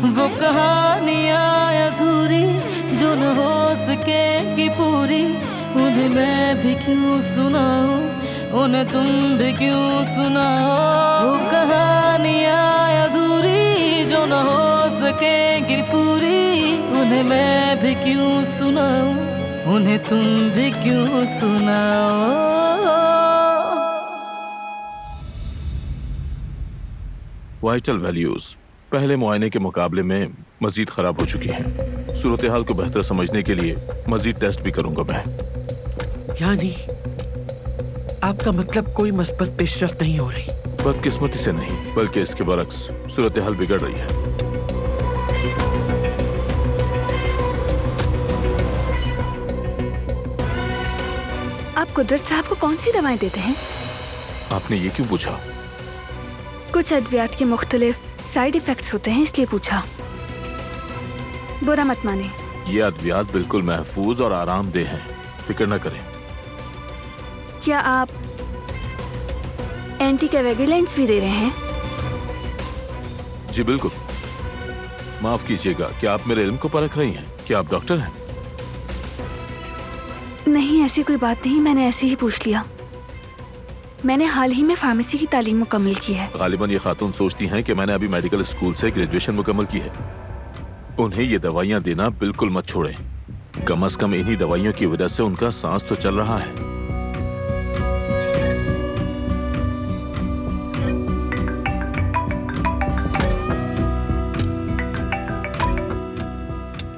वो कहानियाँ अधूरी जो न हो सकेगी पूरी, उन्हें मैं भी क्यों सुनाऊं, उन्हें तुम भी क्यों सुनाओ। वो कहानियाँ अधूरी जो न हो सकेगी पूरी, उन्हें मैं भी क्यों सुनाऊं, उन्हें तुम भी क्यों सुनाओ। वाइटल वैल्यूज पहले मुआयने के मुकाबले में मजीद खराब हो चुकी हैं। सूरत हाल को बेहतर समझने के लिए मजीद टेस्ट भी करूंगा मैं। यानी आपका मतलब कोई मस्बत पेशरफ्त नहीं हो रही? बदकिस्मती से नहीं, बल्कि इसके बरक्स सूरत हाल बिगड़ रही है। आप कुदरत साहब को कौन सी दवाएं देते हैं? आपने ये क्यों पूछा? कुछ अद्वियात के मुख्तलिफ साइड इफेक्ट्स होते हैं, इसलिए पूछा। बुरा मत माने। ये अद्वियात बिल्कुल महफूज और आरामदेह हैं, फिक्र न करें। क्या आप एंटीकोएगुलेंट्स भी दे रहे हैं? जी बिल्कुल। माफ कीजिएगा, क्या आप मेरे इल्म को परख रही हैं? क्या आप डॉक्टर हैं? नहीं, ऐसी कोई बात नहीं, मैंने ऐसे ही पूछ लिया। मैंने हाल ही में फार्मेसी की तालीम मुकम्मल की है। गालिबन ये खातून सोचती हैं कि मैंने अभी मेडिकल स्कूल से ग्रेजुएशन मुकम्मल की है। उन्हें ये दवाइयाँ देना बिल्कुल मत छोड़ें। कम से कम इन्हीं दवाइयों की वजह से उनका सांस तो चल रहा है।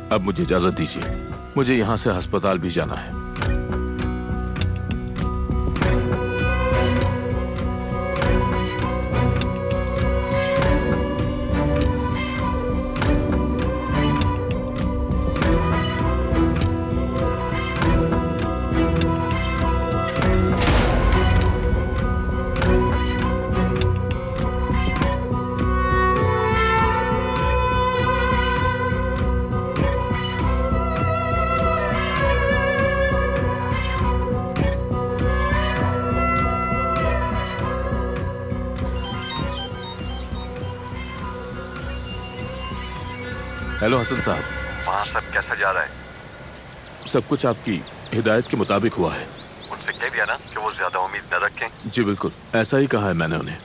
अब मुझे इजाजत दीजिए, मुझे यहाँ से अस्पताल भी जाना है। हेलो हसन साहब। वहाँ सब कैसा जा रहा है? सब कुछ आपकी हिदायत के मुताबिक हुआ है। उनसे कह दिया ना कि वो ज्यादा उम्मीद न रखें। जी बिल्कुल, ऐसा ही कहा है मैंने उन्हें।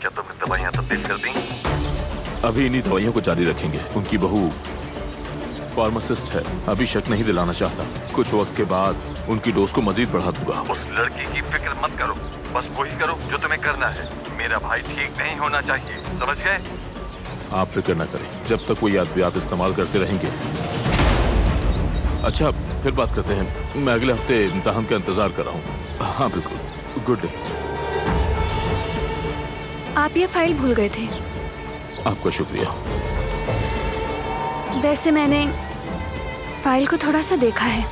क्या तुमने दवाइयाँ तब्दील कर दी? अभी इन्हीं दवाइयों को जारी रखेंगे। उनकी बहू फार्मासिस्ट है, अभी शक नहीं दिलाना चाहता। कुछ वक्त के बाद उनकी डोज को मजीद बढ़ा दूंगा। उस लड़की की फिक्र मत करो, बस वही करो जो तुम्हें करना है। मेरा भाई ठीक नहीं होना चाहिए, समझ गए? आप फिक्र न करें, जब तक वो ये अद्वियात इस्तेमाल करते रहेंगे। अच्छा, फिर बात करते हैं। मैं अगले हफ्ते इम्तिहान का इंतजार कर रहा हूँ। हाँ बिल्कुल, गुड डे। आप ये फाइल भूल गए थे। आपका शुक्रिया। वैसे मैंने फाइल को थोड़ा सा देखा है।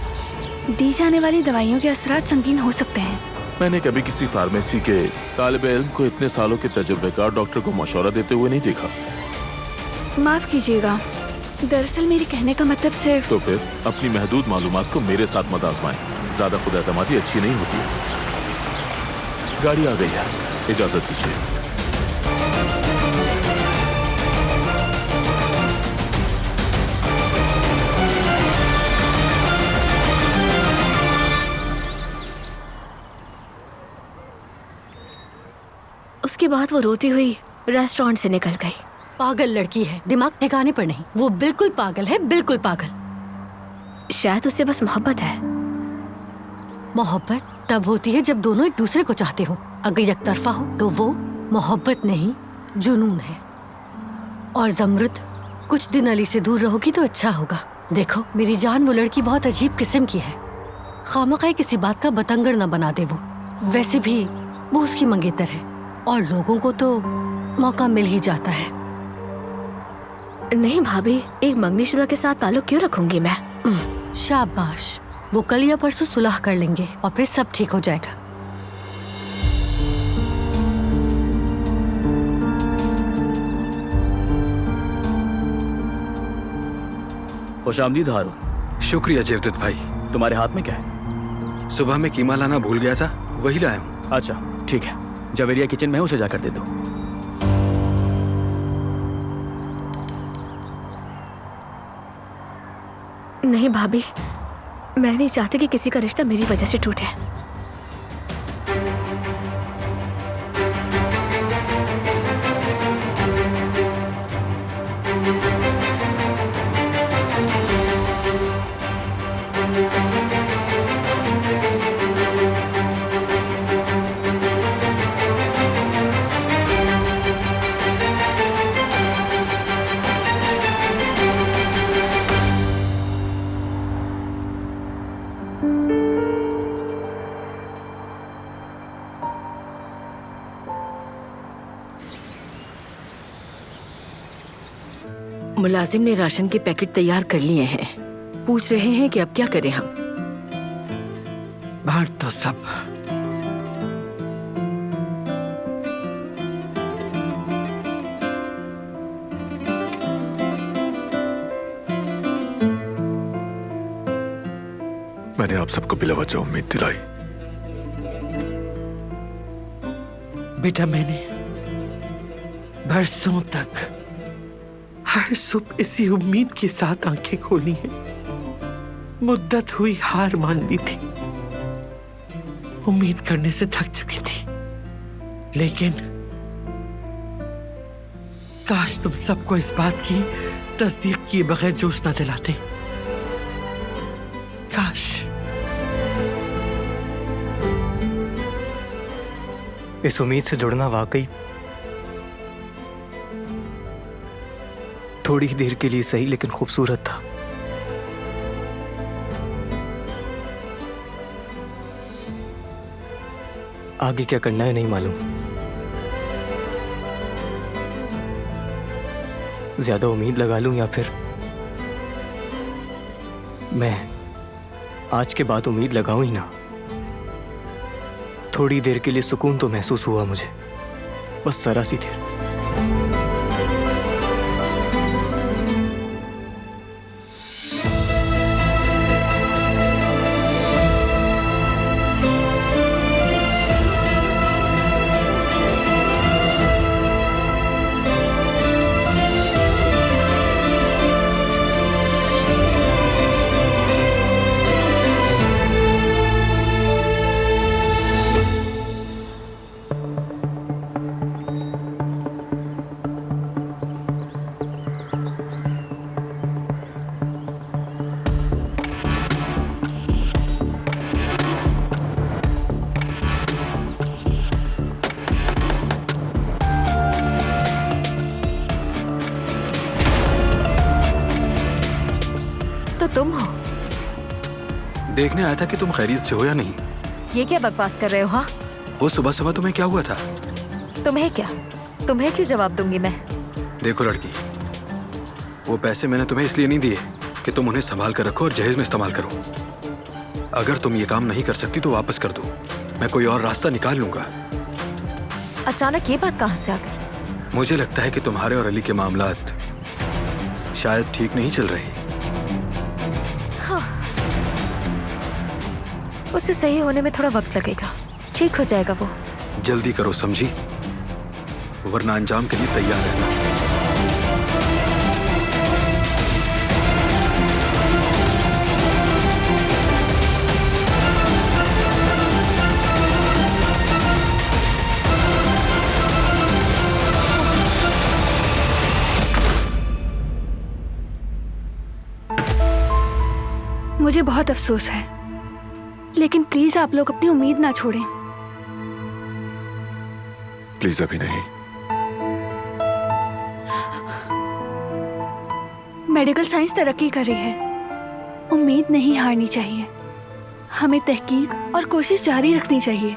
दी जाने वाली दवाइयों के असरात संगीन हो सकते हैं। मैंने कभी किसी फार्मेसी के तालिब इल्म को इतने सालों के तजुर्बेकार डॉक्टर को मशवरा देते हुए नहीं देखा। माफ कीजिएगा, दरअसल मेरे कहने का मतलब सिर्फ। तो फिर अपनी महदूद मालूमात को मेरे साथ मत आजमाएं। ज्यादा खुद एतमादी अच्छी नहीं होती है। गाड़ी आ गई है, इजाजत दीजिए। उसके बाद वो रोती हुई रेस्टोरेंट से निकल गई। पागल लड़की है, दिमाग ठिकाने पर नहीं। वो बिल्कुल पागल है, बिल्कुल पागल। शायद उससे बस मोहब्बत है। मोहब्बत तब होती है जब दोनों एक दूसरे को चाहते हो। अगर एकतरफा हो तो वो मोहब्बत नहीं, जुनून है। और जमरुद, कुछ दिन अली से दूर रहोगी तो अच्छा होगा। देखो मेरी जान, वो लड़की बहुत अजीब किस्म की है। खामखा किसी बात का बतंगड़ न बना दे वो। वैसे भी वो उसकी मंगेतर है और लोगों को तो मौका मिल ही जाता है। नहीं भाभी, एक मंगनीशुदा के साथ ताल्लुक क्यों रखूंगी मैं? शाबाश, वो कल या परसों सुलह कर लेंगे और फिर सब ठीक हो जाएगा। खुशामदीद हारून। शुक्रिया जेवदत भाई। तुम्हारे हाथ में क्या है? सुबह में कीमा लाना भूल गया था, वही लाया हूँ। अच्छा ठीक है। जवेरिया किचन में है, उसे जाकर दे दो। नहीं भाभी, मैं नहीं चाहती कि किसी का रिश्ता मेरी वजह से टूटे। मुलाजिम ने राशन के पैकेट तैयार कर लिए हैं। पूछ रहे हैं कि अब क्या करें हम। बांट दो सब। मैंने आप सबको बिला वजह उम्मीद दिलाई। बेटा, मैंने बरसों तक हर सुबह इसी उम्मीद के साथ आंखें खोली हैं। मुद्दत हुई हार मान ली थी, उम्मीद करने से थक चुकी थी, लेकिन काश तुम सबको इस बात की तस्दीक किए बगैर जोश न दिलाते। काश। इस उम्मीद से जुड़ना वाकई थोड़ी ही देर के लिए सही लेकिन खूबसूरत था। आगे क्या करना है नहीं मालूम। ज्यादा उम्मीद लगा लूं या फिर मैं आज के बाद उम्मीद लगाऊं ही ना। थोड़ी देर के लिए सुकून तो महसूस हुआ मुझे, बस जरा सी देर। तुम हो? देखने आया था कि तुम खैरियत से हो या नहीं। ये क्या बकवास कर रहे हो? हाँ, वो सुबह सुबह तुम्हें क्या हुआ था? तुम्हें क्या? तुम्हें क्यों जवाब दूंगी मैं? देखो लड़की, वो पैसे मैंने तुम्हें इसलिए नहीं दिए कि तुम उन्हें संभाल कर रखो और जहेज में इस्तेमाल करो। अगर तुम ये काम नहीं कर सकती तो वापस कर दो, मैं कोई और रास्ता निकाल लूंगा। अचानक ये बात कहाँ से आ गई? मुझे लगता है कि तुम्हारे और अली के मामलात शायद ठीक नहीं चल रहे। उसे सही होने में थोड़ा वक्त लगेगा, ठीक हो जाएगा वो। जल्दी करो समझी, वरना अंजाम के लिए तैयार रहना। मुझे बहुत अफसोस है, लेकिन प्लीज आप लोग अपनी उम्मीद ना छोड़ें। प्लीज अभी नहीं। मेडिकल साइंस तरक्की कर रही है, उम्मीद नहीं हारनी चाहिए। हमें तहकीक और कोशिश जारी रखनी चाहिए।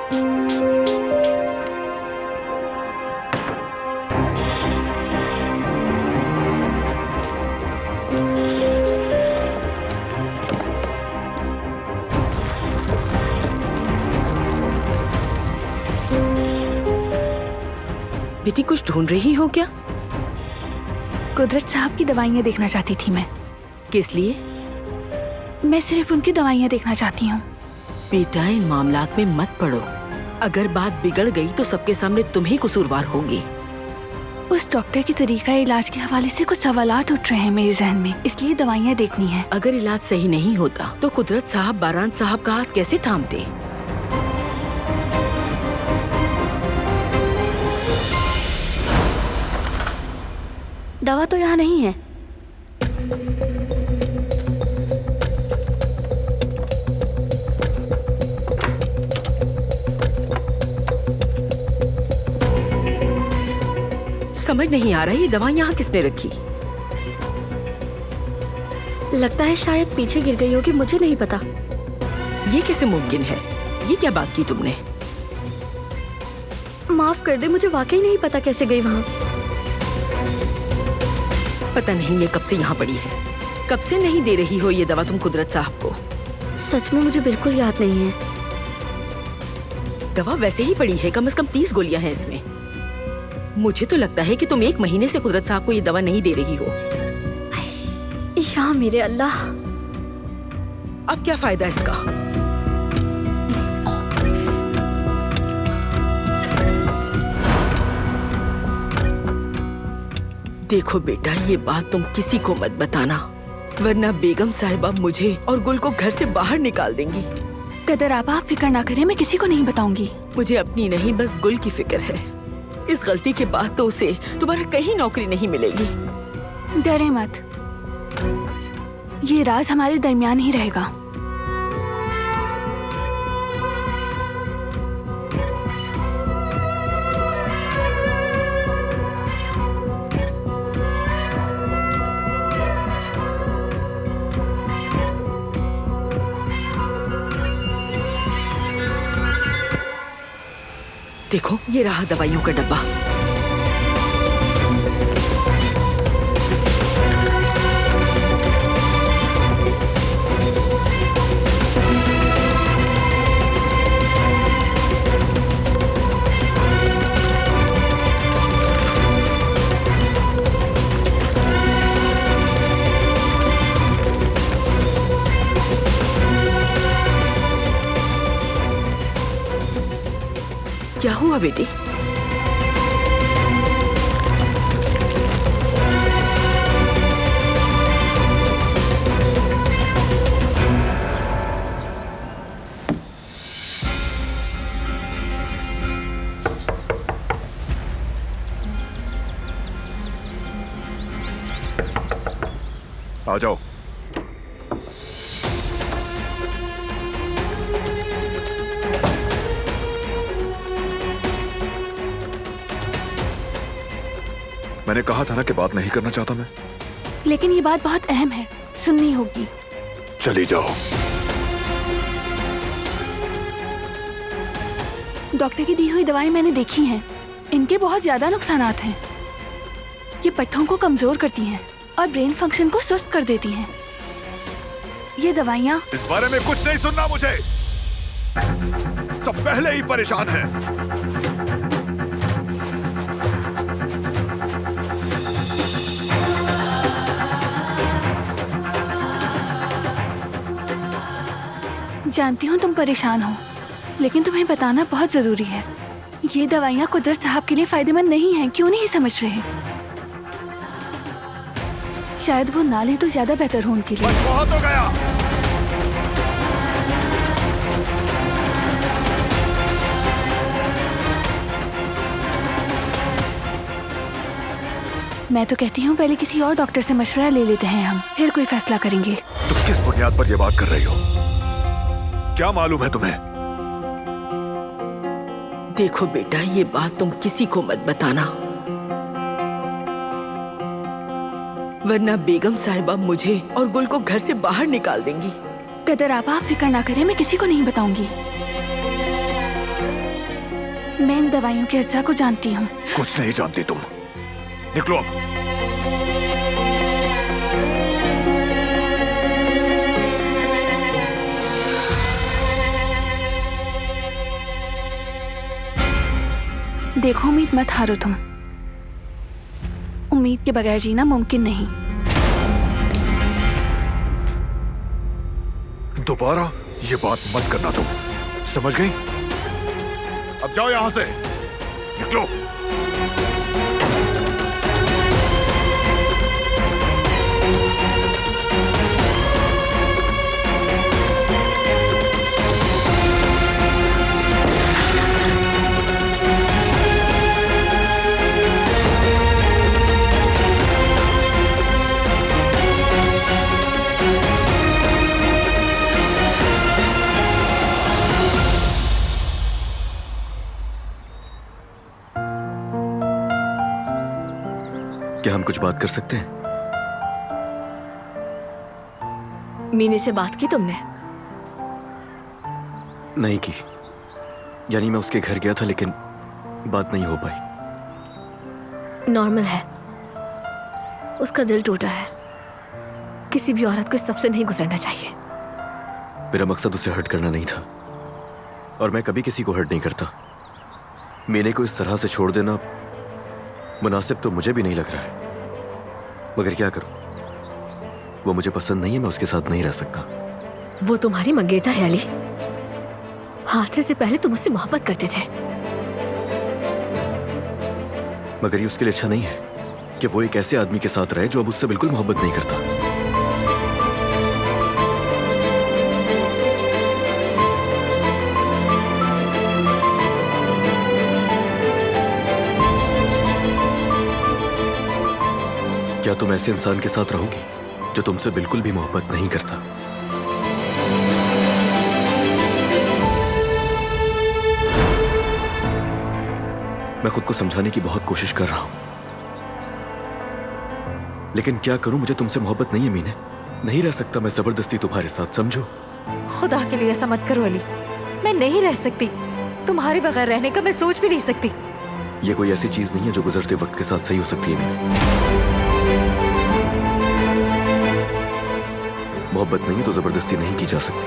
बेटी कुछ ढूंढ रही हो क्या? कुदरत साहब की दवाइयाँ देखना चाहती थी मैं। किस लिए? मैं सिर्फ उनकी दवाइयाँ देखना चाहती हूँ। बेटा इन मामलात में मत पड़ो। अगर बात बिगड़ गई तो सबके सामने तुम ही कसूरवार होंगी। उस डॉक्टर के तरीका इलाज के हवाले से कुछ सवालात उठ रहे हैं मेरे जहन में, इसलिए दवाइयाँ देखनी है। अगर इलाज सही नहीं होता तो कुदरत साहब बारान साहब का हाथ कैसे थामते? दवा तो यहाँ नहीं है। समझ नहीं आ रहा ये दवा यहाँ किसने रखी? लगता है शायद पीछे गिर गई होगी, मुझे नहीं पता। ये कैसे मुमकिन है? ये क्या बात की तुमने? माफ कर दे, मुझे वाकई नहीं पता कैसे गई वहाँ। पता नहीं ये कब से यहाँ पड़ी है। कब से नहीं दे रही हो ये दवा तुम कुदरत साहब को? सच में मुझे बिल्कुल याद नहीं है। दवा वैसे ही पड़ी है, कम से कम 30 गोलियां हैं इसमें। मुझे तो लगता है कि तुम 1 महीने से कुदरत साहब को ये दवा नहीं दे रही हो। या मेरे अल्लाह, अब क्या फायदा इसका? देखो बेटा, ये बात तुम किसी को मत बताना, वरना बेगम साहिबा मुझे और गुल को घर से बाहर निकाल देंगी। कदर आप फिक्र ना करें, मैं किसी को नहीं बताऊंगी। मुझे अपनी नहीं, बस गुल की फिक्र है। इस गलती के बाद तो उसे दोबारा कहीं नौकरी नहीं मिलेगी। डरे मत, ये राज हमारे दरमियान ही रहेगा। देखो, ये रहा दवाइयों का डब्बा। क्या हुआ बेटी? आ जाओ। मैंने कहा था ना कि बात नहीं करना चाहता मैं। लेकिन ये बात बहुत अहम है, सुननी होगी। चली जाओ। डॉक्टर की दी हुई दवाएं मैंने देखी हैं, इनके बहुत ज्यादा नुकसानात हैं। ये पट्टों को कमजोर करती हैं और ब्रेन फंक्शन को सुस्त कर देती हैं। ये दवाइयाँ इस बारे में कुछ नहीं सुनना मुझे। सब पहले ही परेशान हैं। जानती हूँ तुम परेशान हो, लेकिन तुम्हें बताना बहुत जरूरी है। ये दवाइयाँ कुदरत साहब के लिए फायदेमंद नहीं हैं, क्यों नहीं समझ रहे? शायद वो ना ले तो ज्यादा बेहतर हो उनके लिए। बहुत हो गया। मैं तो कहती हूँ पहले किसी और डॉक्टर से मशवरा ले लेते हैं हम, फिर कोई फैसला करेंगे। तुम किस बुनियाद पर ये बात कर रही हो? क्या मालूम है तुम्हें? देखो बेटा, ये बात तुम किसी को मत बताना, वरना बेगम साहिबा मुझे और गुल को घर से बाहर निकाल देंगी। कदर आप फिक्र ना करें, मैं किसी को नहीं बताऊंगी। मैं इन दवाइयों के अज्जा को जानती हूँ। कुछ नहीं जानती तुम। निकलो अब। देखो उम्मीद मत हारो तुम। उम्मीद के बगैर जीना मुमकिन नहीं। दोबारा ये बात मत करना तुम, समझ गई? अब जाओ यहां से, निकलो। क्या हम कुछ बात कर सकते हैं? मीने से बात की तुमने? नहीं की। यानी मैं उसके घर गया था लेकिन बात नहीं हो पाई। नॉर्मल है, उसका दिल टूटा है। किसी भी औरत को इस सबसे नहीं गुजरना चाहिए। मेरा मकसद उसे हर्ट करना नहीं था और मैं कभी किसी को हर्ट नहीं करता। मीने को इस तरह से छोड़ देना मुनासिब तो मुझे भी नहीं लग रहा है, मगर क्या करूं? वो मुझे पसंद नहीं है, मैं उसके साथ नहीं रह सकता। वो तुम्हारी मंगेतर है अली। हादसे से पहले तुम उससे मोहब्बत करते थे। मगर ये उसके लिए अच्छा नहीं है कि वो एक ऐसे आदमी के साथ रहे जो अब उससे बिल्कुल मोहब्बत नहीं करता। क्या तुम ऐसे इंसान के साथ रहोगी जो तुमसे बिल्कुल भी मोहब्बत नहीं करता? मैं खुद को समझाने की बहुत कोशिश कर रहा हूं, लेकिन क्या करूं? मुझे तुमसे मोहब्बत नहीं है मीने। नहीं रह सकता मैं जबरदस्ती तुम्हारे साथ, समझो? खुदा के लिए ऐसा मत करो अली। मैं नहीं रह सकती। तुम्हारे बगैर रहने का मैं सोच भी नहीं सकती। ये कोई ऐसी चीज नहीं है जो गुजरते वक्त के साथ सही हो सकती है मीने। मोहब्बत नहीं तो जबरदस्ती नहीं की जा सकती।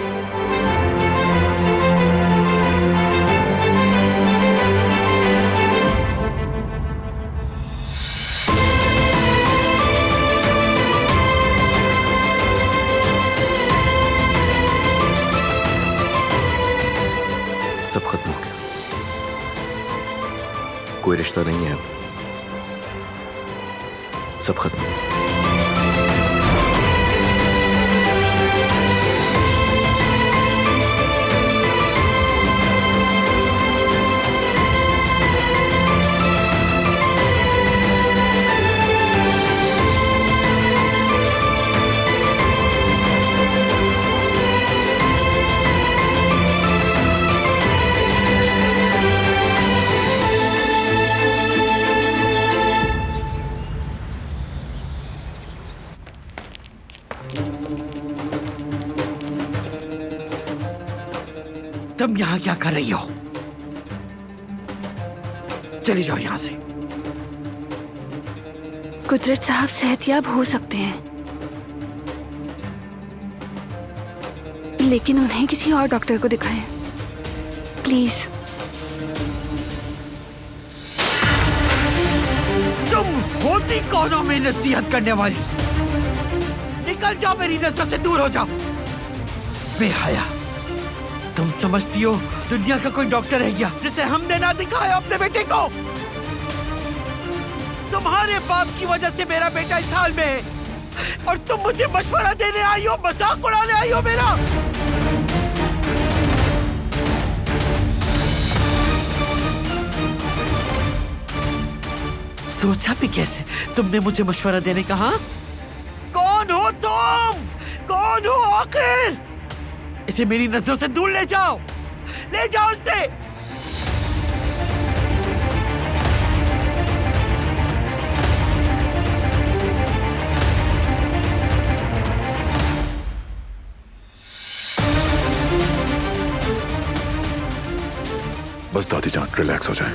सब खत्म हो गया, कोई रिश्ता नहीं है अब, सब खत्म। तुम यहाँ क्या कर रही हो? चली जाओ यहाँ से। कुदरत साहब सेहतयाब हो सकते हैं, लेकिन उन्हें किसी और डॉक्टर को दिखाएं प्लीज। तुम होती कौन हो मेरी नसीहत करने वाली? निकल जाओ, मेरी नजर से दूर हो जाओ। बेहया, तुम समझती हो दुनिया का कोई डॉक्टर है क्या जिसे हमने ना दिखाया अपने बेटे को? तुम्हारे बाप की वजह से मेरा बेटा इस हाल में है और तुम मुझे मशवरा देने आई हो, मजाक उड़ाने आई हो मेरा। सोचा भी कैसे तुमने मुझे मशवरा देने का? हाँ, कौन हो तुम? कौन हो आखिर? इसे मेरी नजरों से दूर ले जाओ, ले जाओ इसे। बस दादी जान रिलैक्स हो जाए।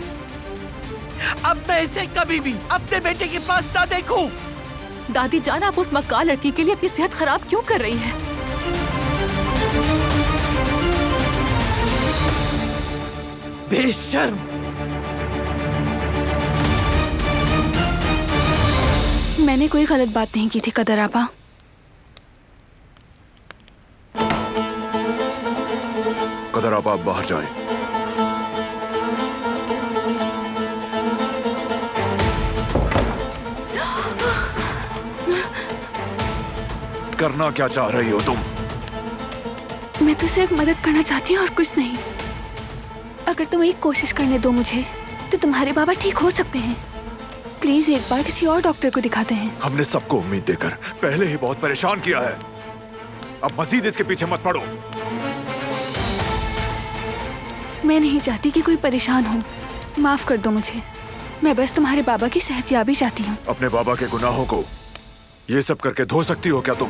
अब मैं इसे कभी भी अपने बेटे के पास ना देखूं। दादी जान, आप उस मक्कार लड़की के लिए अपनी सेहत खराब क्यों कर रही हैं? बेशर्म। मैंने कोई गलत बात नहीं की थी कदर आपा। कदर आप बाहर जाएं। करना क्या चाह रही हो तुम? मैं तो सिर्फ मदद करना चाहती हूँ और कुछ नहीं। अगर तुम एक कोशिश करने दो मुझे तो तुम्हारे बाबा ठीक हो सकते हैं। प्लीज एक बार किसी और डॉक्टर को दिखाते हैं। हमने सबको उम्मीद देकर पहले ही बहुत परेशान किया है, अब मजीद इसके पीछे मत पड़ो। मैं नहीं चाहती कि कोई परेशान हो। माफ कर दो मुझे। मैं बस तुम्हारे बाबा की सेहतयाबी चाहती हूँ। अपने बाबा के गुनाहों को ये सब करके धो सकती हो क्या तुम?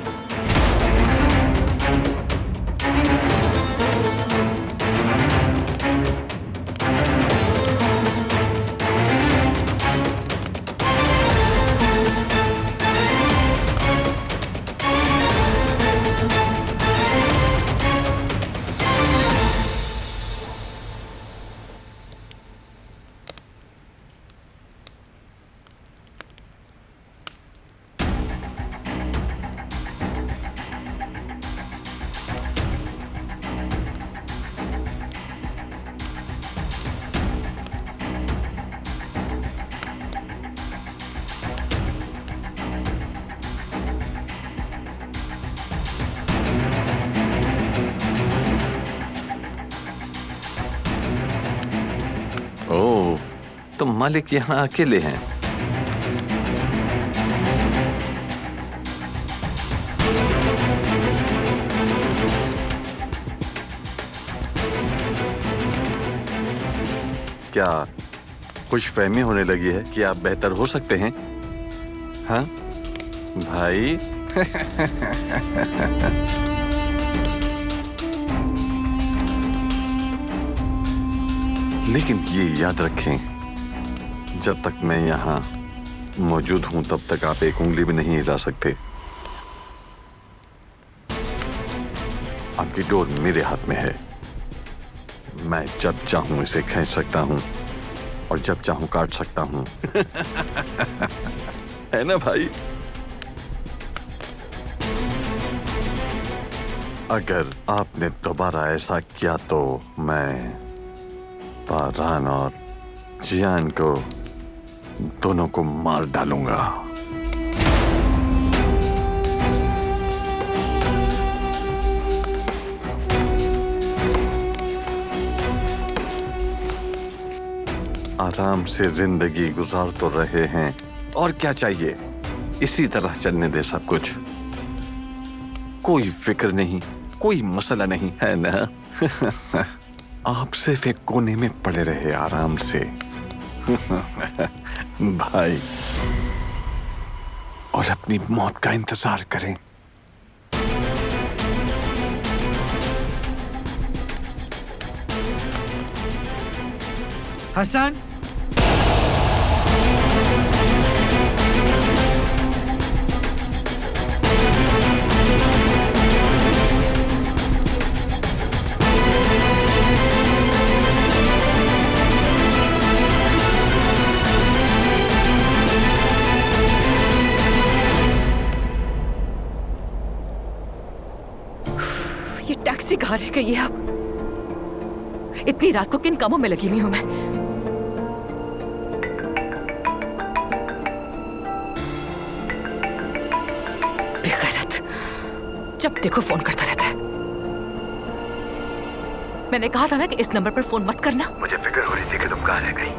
ओह, तो मालिक यहाँ अकेले हैं। क्या खुशफहमी होने लगी है कि आप बेहतर हो सकते हैं? हाँ भाई। लेकिन ये याद रखें, जब तक मैं यहाँ मौजूद हूं तब तक आप एक उंगली भी नहीं हिला सकते। आपकी डोर मेरे हाथ में है। मैं जब चाहूं इसे खींच सकता हूं और जब चाहूं काट सकता हूं। है ना भाई? अगर आपने दोबारा ऐसा किया तो मैं पारान और जियान को दोनों को मार डालूंगा। आराम से जिंदगी गुजार तो रहे हैं, और क्या चाहिए? इसी तरह चलने दे सब कुछ। कोई फिक्र नहीं, कोई मसला नहीं, है ना? आप सिर्फ एक कोने में पड़े रहे आराम से। भाई, और अपनी मौत का इंतजार करें। हसन, ये टैक्सी कहाँ रह गई है अब? इतनी रात को किन कामों में लगी हुई हूं मैं? बेगैरत, जब देखो फोन करता रहता है। मैंने कहा था ना कि इस नंबर पर फोन मत करना। मुझे फिक्र हो रही थी कि तुम कहाँ रह गई।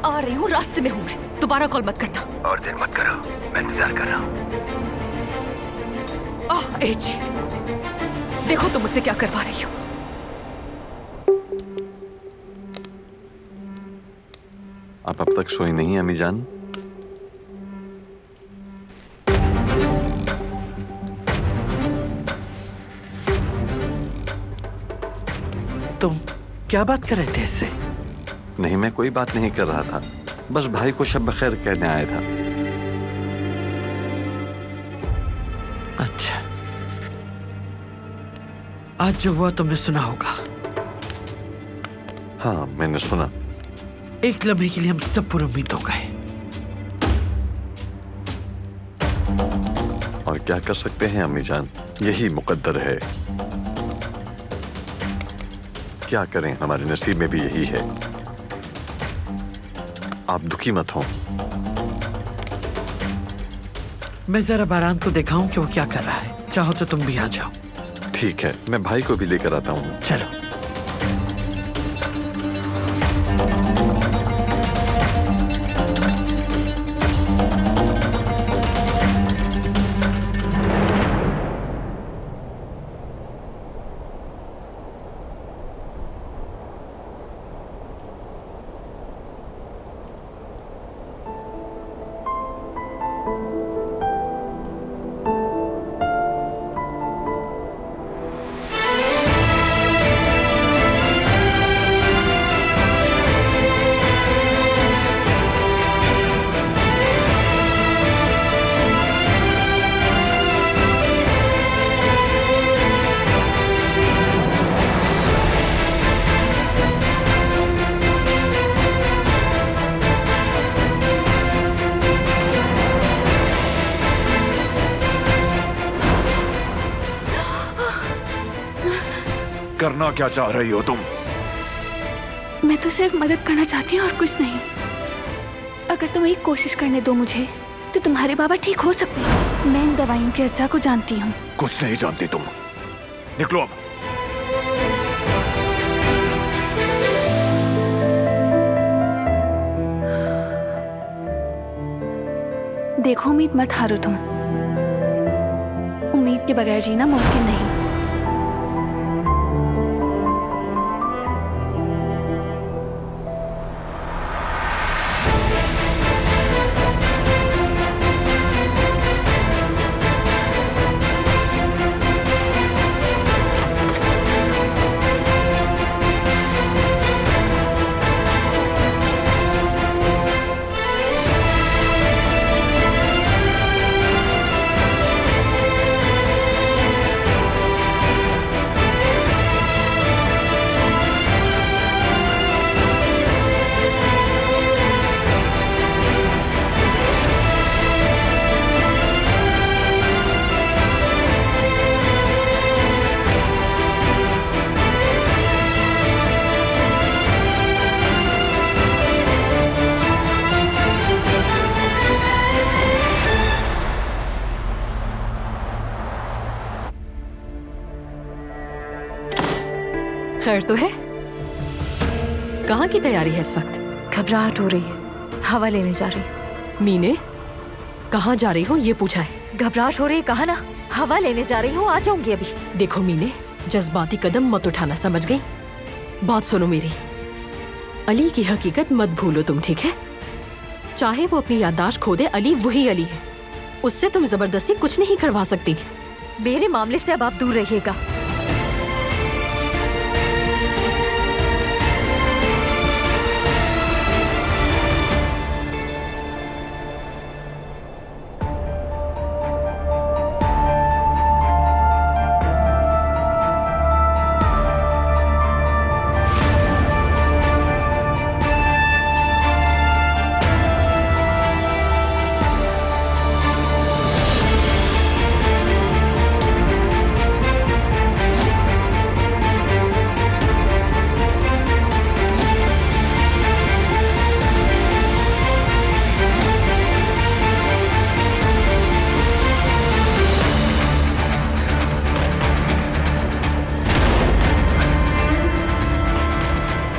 आ रही हूँ, रास्ते में हूँ मैं। दोबारा कॉल मत करना। और देर मत करो, मैं इंतजार कर रहा हूँ। एजी, देखो तुम मुझसे क्या करवा रही हो। आप अब तक सोई नहीं अम्मी जान? तुम क्या बात कर रहे थे इससे? नहीं, मैं कोई बात नहीं कर रहा था, बस भाई को शब बखैर कहने आया था। अच्छा, आज जो हुआ तुमने सुना होगा। हाँ, मैंने सुना। एक लम्हे के लिए हम सब पुरुम्मीद हो गए। और क्या कर सकते हैं अम्मी जान, यही मुकद्दर है। क्या करें, हमारे नसीब में भी यही है। आप दुखी मत हो। मैं जरा बारान को दिखाऊं कि वो क्या कर रहा है। चाहो तो तुम भी आ जाओ। ठीक है, मैं भाई को भी लेकर आता हूँ। चलो। करना क्या चाह रही हो तुम? मैं तो सिर्फ मदद करना चाहती हूँ और कुछ नहीं। अगर तुम एक कोशिश करने दो मुझे, तो तुम्हारे बाबा ठीक हो सकते हैं। मैं इन दवाइयों के अज्जा को जानती हूँ। कुछ नहीं जानती तुम, निकलो अब। देखो, उम्मीद मत हारो तुम। उम्मीद के बगैर जीना मुमकिन नहीं। खैर तो है? कहाँ की तैयारी है इस वक्त? घबराहट हो रही है, हवा लेने जा रही हूँ। मीने, कहाँ जा रही हो ये पूछा है। घबराहट हो रही है, कहा ना, हवा लेने जा रही हूँ, आ जाऊंगी अभी। देखो मीने, जज्बाती कदम मत उठाना, समझ गई? बात सुनो मेरी, अली की हकीकत मत भूलो तुम, ठीक है? चाहे वो अपनी याददाश्त खो दे, अली वही अली है। उससे तुम जबरदस्ती कुछ नहीं करवा सकती। मेरे मामले से अब आप दूर रहिएगा।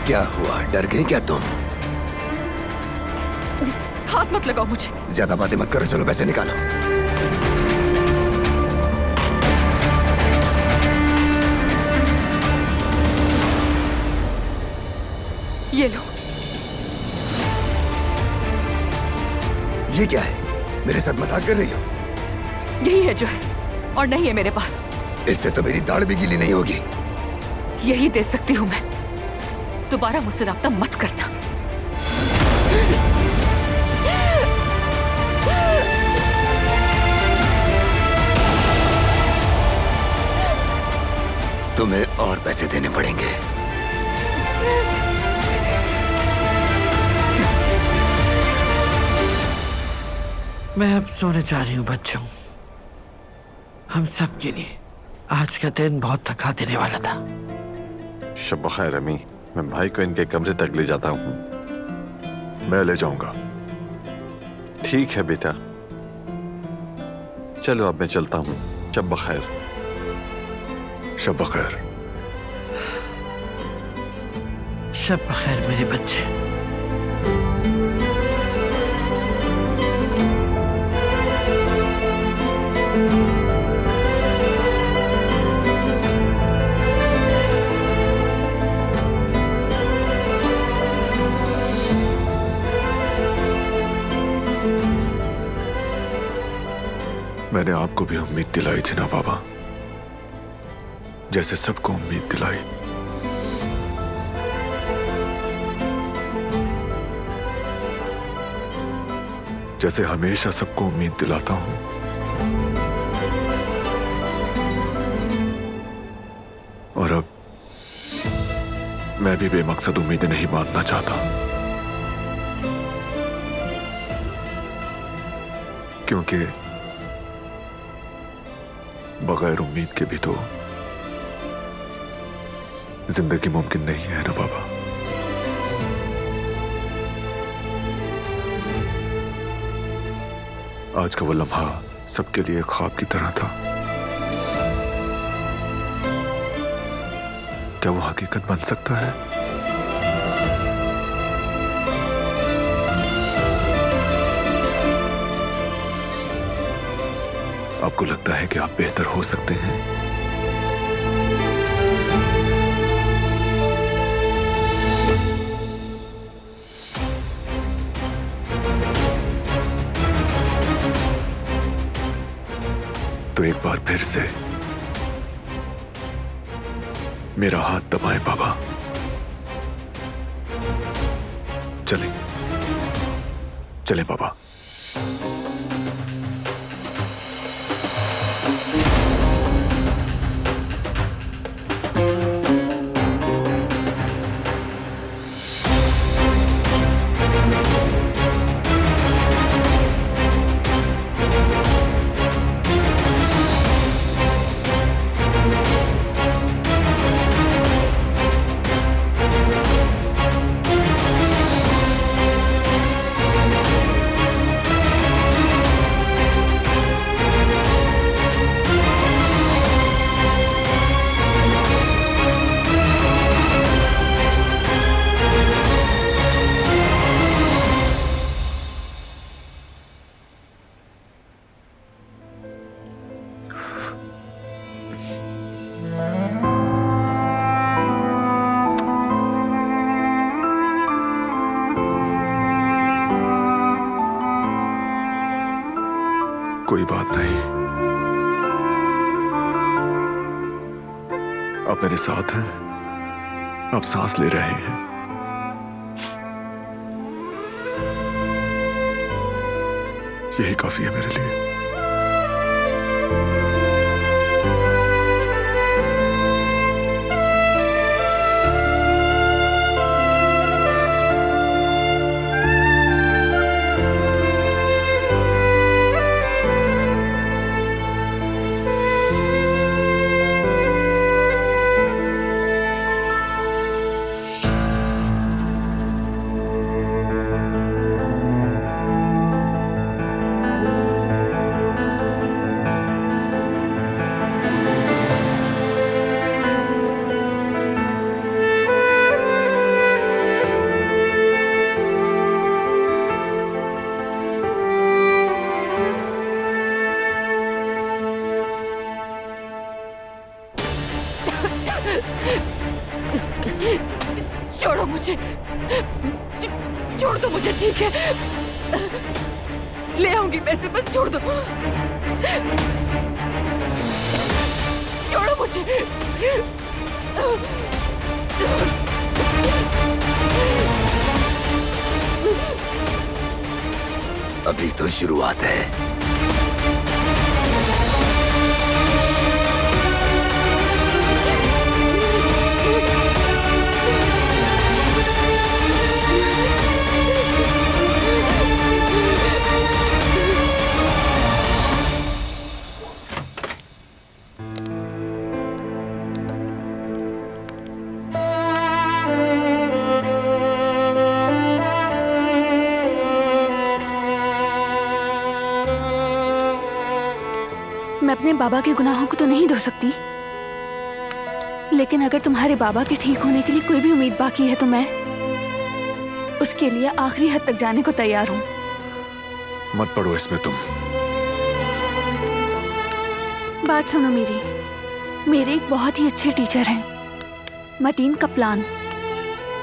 क्या हुआ, डर गई क्या तुम? हाथ मत लगाओ मुझे। ज्यादा बातें मत करो, चलो पैसे निकालो। ये लो। ये क्या है? मेरे साथ मजाक कर रही हो? यही है जो है, और नहीं है मेरे पास। इससे तो मेरी दाढ़ भी गीली नहीं होगी। यही दे सकती हूँ मैं। दोबारा मुझसे राब्ता मत करना। तुम्हें और पैसे देने पड़ेंगे। मैं अब सोने जा रही हूँ बच्चों। हम सब के लिए आज का दिन बहुत थका देने वाला था। शब बखैर अम्मी, मैं भाई को इनके कमरे तक ले जाता हूँ। मैं ले जाऊंगा। ठीक है बेटा, चलो अब मैं चलता हूँ। शब बखैर। शब बखैर। शब बखैर मेरे बच्चे। मैंने आपको भी उम्मीद दिलाई थी ना बाबा, जैसे सबको उम्मीद दिलाई। जैसे हमेशा सबको उम्मीद दिलाता हूं। और अब मैं भी बेमकसद उम्मीदें नहीं बांधना चाहता, क्योंकि बगैर उम्मीद के भी तो जिंदगी मुमकिन नहीं है ना बाबा। आज का वो लम्हा सबके लिए ख्वाब की तरह था। क्या वो हकीकत बन सकता है? आपको लगता है कि आप बेहतर हो सकते हैं? तो एक बार फिर से मेरा हाथ दबाएं बाबा। चलें, चलें बाबा। कोई बात नहीं, आप मेरे साथ हैं, आप सांस ले रहे हैं। यही काफी है मेरे लिए। छोड़ो मुझे, छोड़ दो मुझे, ठीक है? ले आऊंगी पैसे, बस छोड़ दो। छोड़ो मुझे। अभी तो शुरुआत है। बाबा के गुनाहों को तो नहीं धो सकती, लेकिन अगर तुम्हारे बाबा के ठीक होने के लिए कोई भी उम्मीद बाकी है तो मैं उसके लिए आखिरी हद तक जाने को तैयार हूँ। मत पड़ो इसमें तुम। बात सुनो मेरे एक बहुत ही अच्छे टीचर हैं, मतीन कप्लान,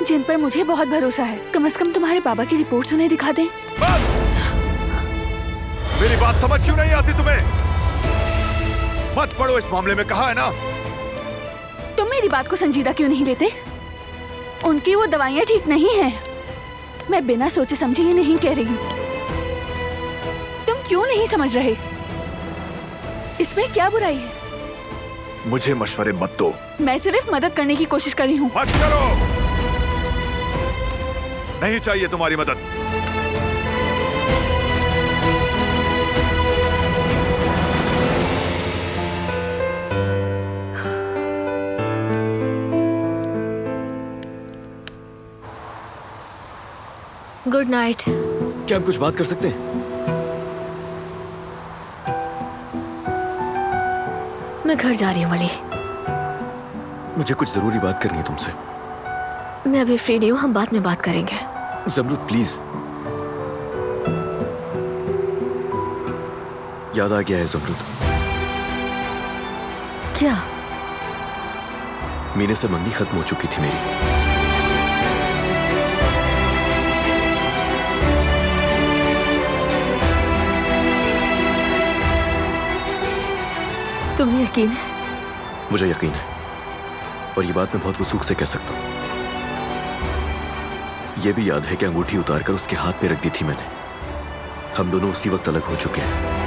जिन पर मुझे बहुत भरोसा है। कम से कम तुम्हारे बाबा की रिपोर्ट उन्हें दिखा दें। मेरी बात समझ क्यों नहीं आती तुम्हें? मत पड़ो इस मामले में, कहा है ना। तुम मेरी बात को संजीदा क्यों नहीं लेते? उनकी वो दवाइयाँ ठीक नहीं हैं। मैं बिना सोचे समझे ये नहीं कह रही। तुम क्यों नहीं समझ रहे? इसमें क्या बुराई है? मुझे मशवरे मत दो। मैं सिर्फ मदद करने की कोशिश कर रही हूँ। मत करो, नहीं चाहिए तुम्हारी मदद। Good night. क्या हम कुछ बात कर सकते हैं? मैं घर जा रही हूँ अली। मुझे कुछ जरूरी बात करनी है तुमसे। मैं अभी फ्री नहीं हूँ, हम बाद में बात करेंगे। जमरुद प्लीज। याद आ गया है जमरुद। क्या? मीने से मंगनी खत्म हो चुकी थी मेरी। तुम्हें यकीन है? मुझे यकीन है, और ये बात मैं बहुत वसूख से कह सकता हूँ। यह भी याद है कि अंगूठी उतारकर उसके हाथ पे रख दी थी मैंने। हम दोनों उसी वक्त अलग हो चुके हैं।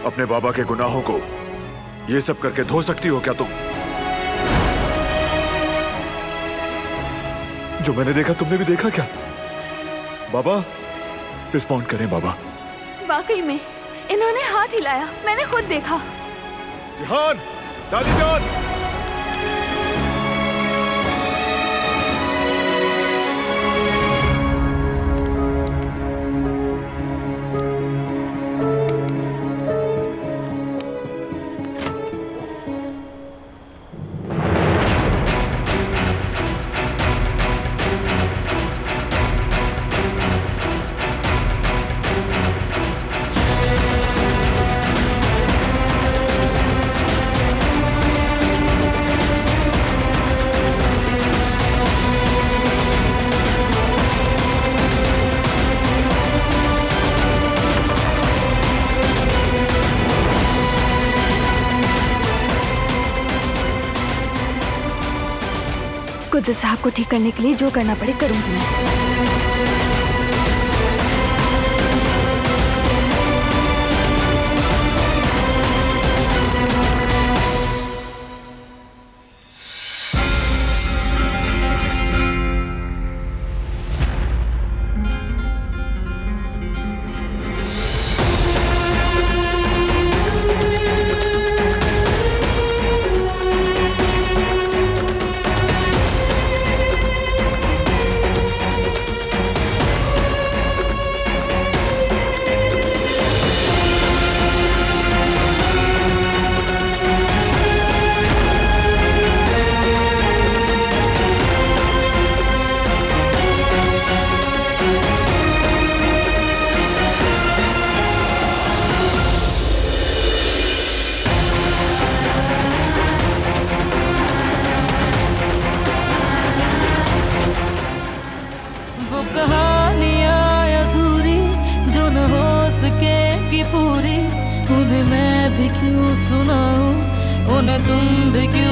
अपने बाबा के गुनाहों को ये सब करके धो सकती हो क्या तुम? जो मैंने देखा तुमने भी देखा क्या? बाबा रिस्पॉन्ड करें बाबा। वाकई में इन्होंने हाथ हिलाया, मैंने खुद देखा। जिहान, दादी जान। कुदरत साहब को ठीक करने के लिए जो करना पड़े करूंगी मैं। पूरी उन्हें मैं भी क्यों सुनाऊं, उन्हें तुम भी क्यों